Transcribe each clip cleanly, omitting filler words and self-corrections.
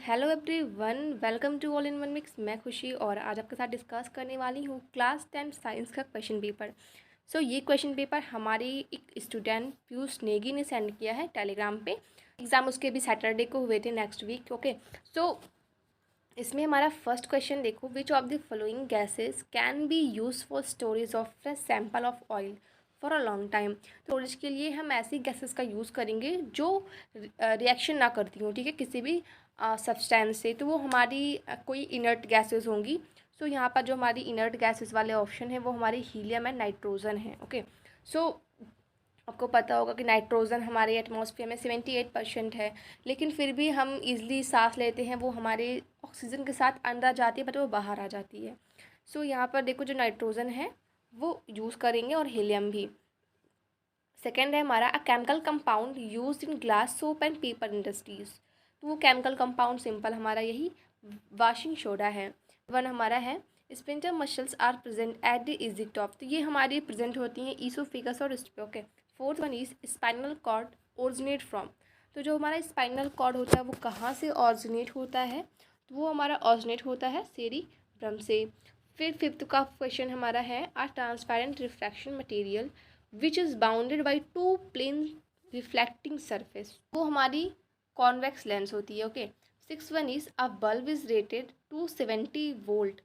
Hello everyone, welcome to all in one mix. मैं खुशी और आज आपके साथ डिस्कस करने वाली हूँ क्लास 10 साइंस का क्वेश्चन पेपर। ये क्वेश्चन पेपर हमारी एक स्टूडेंट पीयूष नेगी ने सेंड किया है टेलीग्राम पे। एग्ज़ाम उसके भी सैटरडे को हुए थे नेक्स्ट वीक। ओके, सो इसमें हमारा फर्स्ट क्वेश्चन देखो, which of the following gases can be use for storage of fresh sample of oil for a long time. Storage के लिए हम ऐसी गैसेस का यूज़ करेंगे जो रिएक्शन ना करती हों, ठीक है, किसी भी सब्सटेंस से। तो वो हमारी कोई इनर्ट गैसेस होंगी। यहाँ पर जो हमारी इनर्ट गैसेस वाले ऑप्शन है वो हमारी हीलियम एंड नाइट्रोजन है। ओके, सो आपको पता होगा कि नाइट्रोजन हमारे एटमॉस्फेयर में 78% है, लेकिन फिर भी हम इजली सांस लेते हैं, वो हमारे ऑक्सीजन के साथ अंदर जाती है बट वो बाहर आ जाती है। यहाँ पर देखो, जो नाइट्रोजन है वो यूज़ करेंगे और हीलियम भी। सेकेंड है हमारा a chemical compound use in glass soap and paper industries. तो वो केमिकल कंपाउंड सिंपल हमारा यही वाशिंग सोडा है। वन हमारा है splinter muscles are present at the इजिक टॉप। तो ये हमारी प्रेजेंट होती हैं ईसोफेगस और okay. Fourth one is spinal cord originate from. तो जो हमारा स्पाइनल कॉर्ड होता है वो कहाँ से ऑरिजिनेट होता है? तो वो हमारा ऑरिजिनेट होता है सेरिब्रम से। फिर फिफ्थ का क्वेश्चन हमारा है a transparent refraction material which is bounded by two plane reflecting surface. वो हमारी कॉन्वेक्स लेंस होती है। Okay, six one is a bulb is rated 270 volt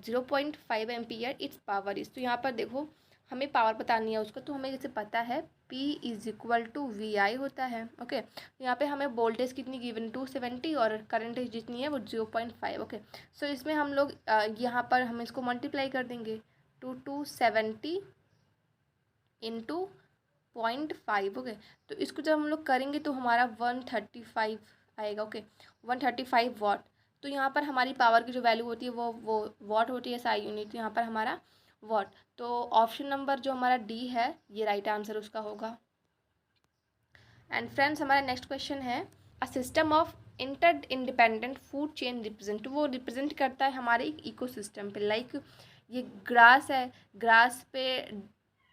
0.5 ampere its power is. तो यहाँ पर देखो, हमें पावर बतानी है उसको, तो हमें जैसे पता है P is equal to VI होता है। ओके, यहाँ पे हमें वोल्टेज कितनी गिवन 270 और करंट जितनी है वो 0.5। ओके, इसमें हम लोग यहाँ पर हम इसको मल्टीप्लाई कर देंगे 270 इंटू 0.5। ओके, तो इसको जब हम लोग करेंगे तो हमारा 135 आएगा। Okay, 135 what. तो यहाँ पर हमारी पावर की जो वैल्यू होती है वो वॉट होती है SI यूनिट। तो यहाँ पर हमारा वॉट। तो ऑप्शन नंबर जो हमारा डी है ये राइट आंसर उसका होगा। एंड फ्रेंड्स, हमारा नेक्स्ट क्वेश्चन है a system of inter independent food chain represent. तो वो रिप्रेजेंट करता है हमारे एक इकोसिस्टम पे। लाइक ये ग्रास है, ग्रास पे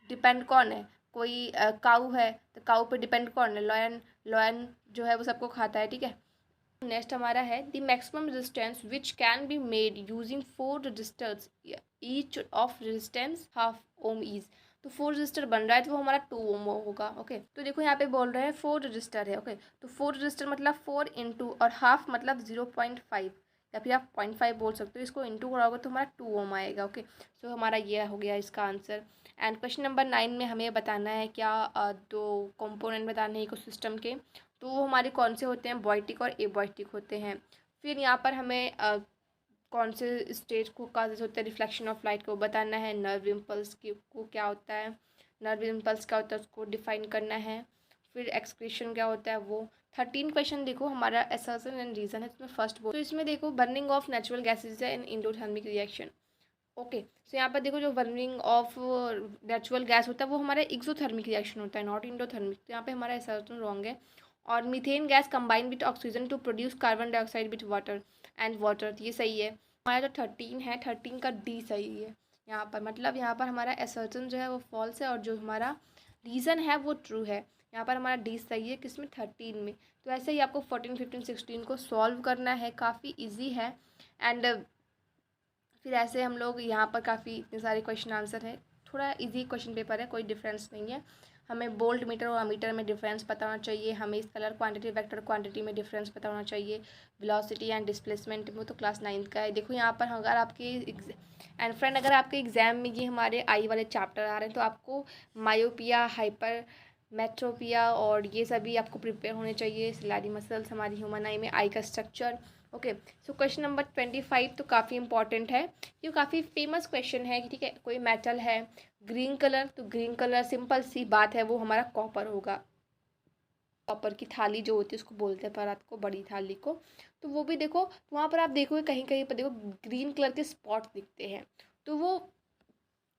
डिपेंड कौन है? कोई काऊ है, तो काऊ पे डिपेंड कौन है? लॉयन। लॉयन जो है वो सबको खाता है, ठीक है। नेक्स्ट हमारा है the maximum resistance which can be made using 4 resistors each of resistance half ohm is. तो 4 रजिस्टर बन रहा है तो वो हमारा 2 ओम होगा। ओके, तो देखो यहाँ पे बोल रहे हैं 4 रजिस्टर है। ओके, तो 4 रजिस्टर मतलब 4 इंटू और हाफ मतलब 0.5 या फिर आप 0.5 बोल सकते हो। इसको इंटू कराओगे तो हमारा 2 ओम आएगा। ओके, हमारा ये हो गया इसका आंसर। एंड क्वेश्चन नंबर 9 में हमें बताना है क्या दो कंपोनेंट बताने हैं इकोसिस्टम के। तो वो हमारे कौन से होते हैं? बॉयटिक और एबॉयटिक होते हैं। फिर यहाँ पर हमें कौन से स्टेज को काजेज होते हैं रिफ्लेक्शन ऑफ लाइट को बताना है। नर्व इम्पल्स को क्या होता है, नर्व इम्पल्स क्या होता है उसको डिफाइन करना है। फिर एक्सक्रीशन क्या होता है वो। 13 क्वेश्चन देखो हमारा असर्शन एंड रीजन है। इसमें फर्स्ट तो इसमें देखो बर्निंग ऑफ नेचुरल गैसेज है इन इंडोथर्मिक रिएक्शन। ओके, यहाँ पर देखो जो बर्निंग ऑफ नेचुरल गैस होता है वो हमारा एक्सोथर्मिक रिएक्शन होता है, नॉट इंडोथर्मिक। तो यहाँ पे हमारा असर्शन रॉन्ग है। और methane gas combine with oxygen to produce carbon dioxide with water and water, ये सही है। हमारा जो 13 है, 13 का डी सही है यहाँ पर। मतलब यहाँ पर हमारा असर्शन जो है वो फॉल्स है और जो हमारा रीज़न है वो ट्रू है। यहाँ पर हमारा डी सही है किसमें? 13 में। तो ऐसे ही आपको 14, 15, 16 को सॉल्व करना है, काफ़ी ईजी है। एंड फिर ऐसे हम लोग यहाँ पर काफ़ी इतने सारे क्वेश्चन आंसर है। थोड़ा इजी क्वेश्चन पेपर है, कोई डिफरेंस नहीं है। हमें बोल्ट मीटर और अमीटर में डिफरेंस पता होना चाहिए। हमें स्केलर क्वांटिटी वेक्टर क्वांटिटी में डिफरेंस पता होना चाहिए। वेलोसिटी एंड डिस्प्लेसमेंट वो तो क्लास 9 का है। देखो यहाँ पर अगर आपके एंड फ्रेंड अगर आपके एग्जाम में ये हमारे आई वाले चैप्टर आ रहे हैं तो आपको मायोपिया, हाइपर मेट्रोपिया और ये सभी आपको प्रिपेयर होने चाहिए। सिलारी मसल्स हमारी ह्यूमन आई में, आई का स्ट्रक्चर। ओके, क्वेश्चन नंबर 25 तो काफ़ी इंपॉर्टेंट है, ये काफ़ी फेमस क्वेश्चन है, ठीक है। कोई मेटल है ग्रीन कलर, तो ग्रीन कलर सिंपल सी बात है वो हमारा कॉपर होगा। कॉपर की थाली जो होती है उसको बोलते हैं परात को, बड़ी थाली को। तो वो भी देखो वहाँ पर आप देखोगे कहीं कहीं पर देखो ग्रीन कलर के स्पॉट दिखते हैं। तो वो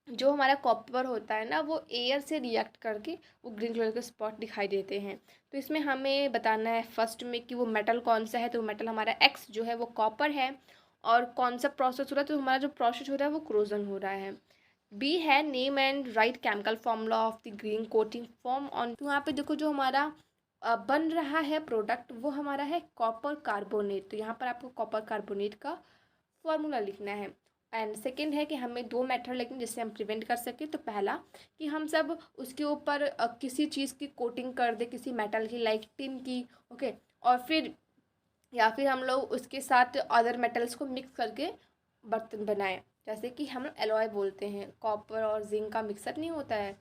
जो हमारा कॉपर होता है ना वो एयर से रिएक्ट करके वो ग्रीन कलर के स्पॉट दिखाई देते हैं। तो इसमें हमें बताना है फर्स्ट में कि वो मेटल कौन सा है। तो मेटल हमारा एक्स जो है वो कॉपर है। और कौन सा प्रोसेस हो रहा है? तो हमारा जो प्रोसेस हो रहा है वो क्रोजन हो रहा है। बी है name and right chemical formula of the green coating form on. तो यहाँ पे देखो जो हमारा बन रहा है प्रोडक्ट वो हमारा है कॉपर कार्बोनेट। तो यहाँ पर आपको कॉपर कार्बोनेट का फॉर्मूला लिखना है। एंड सेकेंड है कि हमें दो मेथड लिखने जिससे हम प्रिवेंट कर सकें। तो पहला कि हम सब उसके ऊपर किसी चीज़ की कोटिंग कर दे, किसी मेटल की, लाइक टिन की, ओके, और फिर या फिर हम लोग उसके साथ अदर मेटल्स को मिक्स करके बर्तन बनाएं, जैसे कि हम एलॉय बोलते हैं, कॉपर और जिंक का मिक्सर नहीं होता है,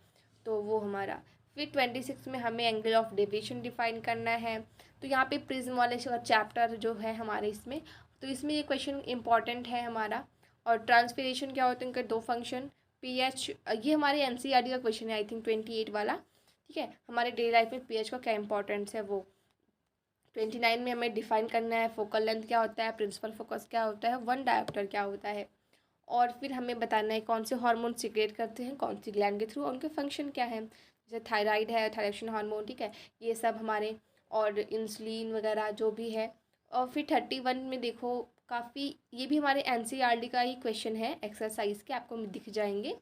तो वो हमारा। फिर 26 में हमें एंगल ऑफ डेविएशन डिफाइन करना है। तो यहाँ पे प्रिज्म वाले चैप्टर जो है हमारे इसमें, तो इसमें ये क्वेश्चन इंपॉर्टेंट है हमारा। और ट्रांसफिरेशन क्या होते हैं उनके दो फंक्शन, पीएच, ये हमारे एनसीईआरटी का क्वेश्चन है आई थिंक 28 वाला, ठीक है। हमारे डेली लाइफ में पीएच का क्या इंपॉर्टेंस है वो। 29 में हमें डिफाइन करना है फोकल लेंथ क्या होता है, प्रिंसिपल फोकस क्या होता है, वन डायोप्टर क्या होता है। और फिर हमें बताना है कौन से हार्मोन सीक्रेट करते हैं कौन सी ग्लैंड के थ्रू, उनके फंक्शन क्या है, जैसे थायराइड है, थायरॉक्सिन हार्मोन, ठीक है, ये सब हमारे, और इंसुलिन वगैरह जो भी है। और फिर 31 में देखो काफ़ी, ये भी हमारे एनसीईआरटी का ही क्वेश्चन है, एक्सरसाइज के आपको दिख जाएंगे।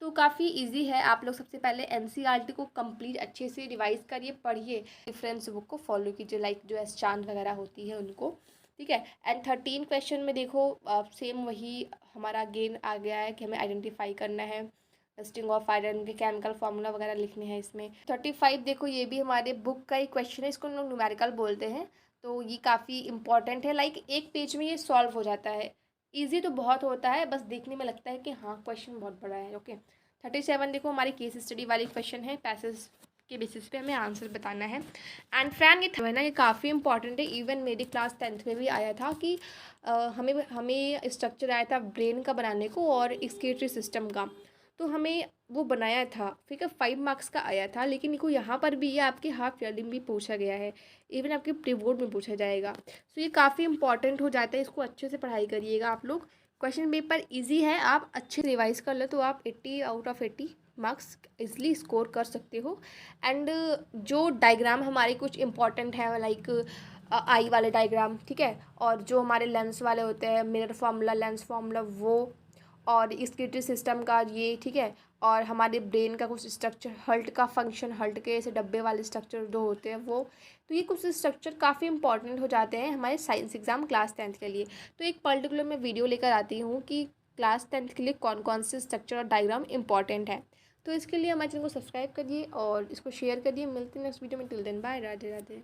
तो काफ़ी इजी है। आप लोग सबसे पहले एनसीईआरटी को कंप्लीट अच्छे से रिवाइज करिए, पढ़िए, रेफरेंस बुक को फॉलो कीजिए, लाइक जो एस चांद वगैरह होती है उनको, ठीक है। एंड 13 क्वेश्चन में देखो सेम वही हमारा गेन आ गया है कि हमें आइडेंटिफाई करना है, टेस्टिंग ऑफ आयरन के केमिकल फार्मूला वगैरह लिखने हैं इसमें। 35 देखो ये भी हमारे बुक का ही क्वेश्चन है, इसको लोग न्यूमेरिकल बोलते हैं। तो ये काफ़ी इंपॉर्टेंट है, लाइक एक पेज में ये सॉल्व हो जाता है। ईजी तो बहुत होता है, बस देखने में लगता है कि हाँ क्वेश्चन बहुत बड़ा है, ओके। 37 देखो हमारी केस स्टडी वाली क्वेश्चन है, पैसेज के बेसिस पे हमें आंसर बताना है। एंड फ्रेंड ये है ना, ये काफ़ी इंपॉर्टेंट है। इवन मेरी क्लास 10th में भी आया था कि हमें स्ट्रक्चर आया था ब्रेन का बनाने को और एक्सक्रीटरी सिस्टम का, तो हमें वो बनाया था, फिर 5 मार्क्स का आया था। लेकिन इनको यहाँ पर भी ये आपके हाफ ईयरली में भी पूछा गया है, इवन आपके प्री बोर्ड में पूछा जाएगा। सो ये काफ़ी इंपॉर्टेंट हो जाता है, इसको अच्छे से पढ़ाई करिएगा आप लोग। क्वेश्चन पेपर इजी है, आप अच्छे रिवाइज कर लो तो आप 80 out of 80 marks easily score कर सकते हो। एंड जो डायग्राम हमारे कुछ इंपॉर्टेंट है, लाइक आई वाले डायग्राम, ठीक है, और जो हमारे लेंस वाले होते हैं, मिरर फार्मूला, लेंस फार्मूला, वो, और एक्सक्रीटरी सिस्टम का ये, ठीक है, और हमारे ब्रेन का कुछ स्ट्रक्चर, हल्ट का फंक्शन, हल्ट के ऐसे डब्बे वाले स्ट्रक्चर जो होते हैं वो, तो ये कुछ स्ट्रक्चर काफ़ी इंपॉर्टेंट हो जाते हैं हमारे साइंस एग्ज़ाम क्लास 10th के लिए। तो एक पर्टिकुलर मैं वीडियो लेकर आती हूँ कि क्लास 10th के लिए कौन कौन से स्ट्रक्चर और डायग्राम इंपॉर्टेंट है। तो इसके लिए हमारे चैनल को सब्सक्राइब करिए और इसको शेयर करिए। मिलते हैं नेक्स्ट वीडियो में, till then bye, Radhe Radhe.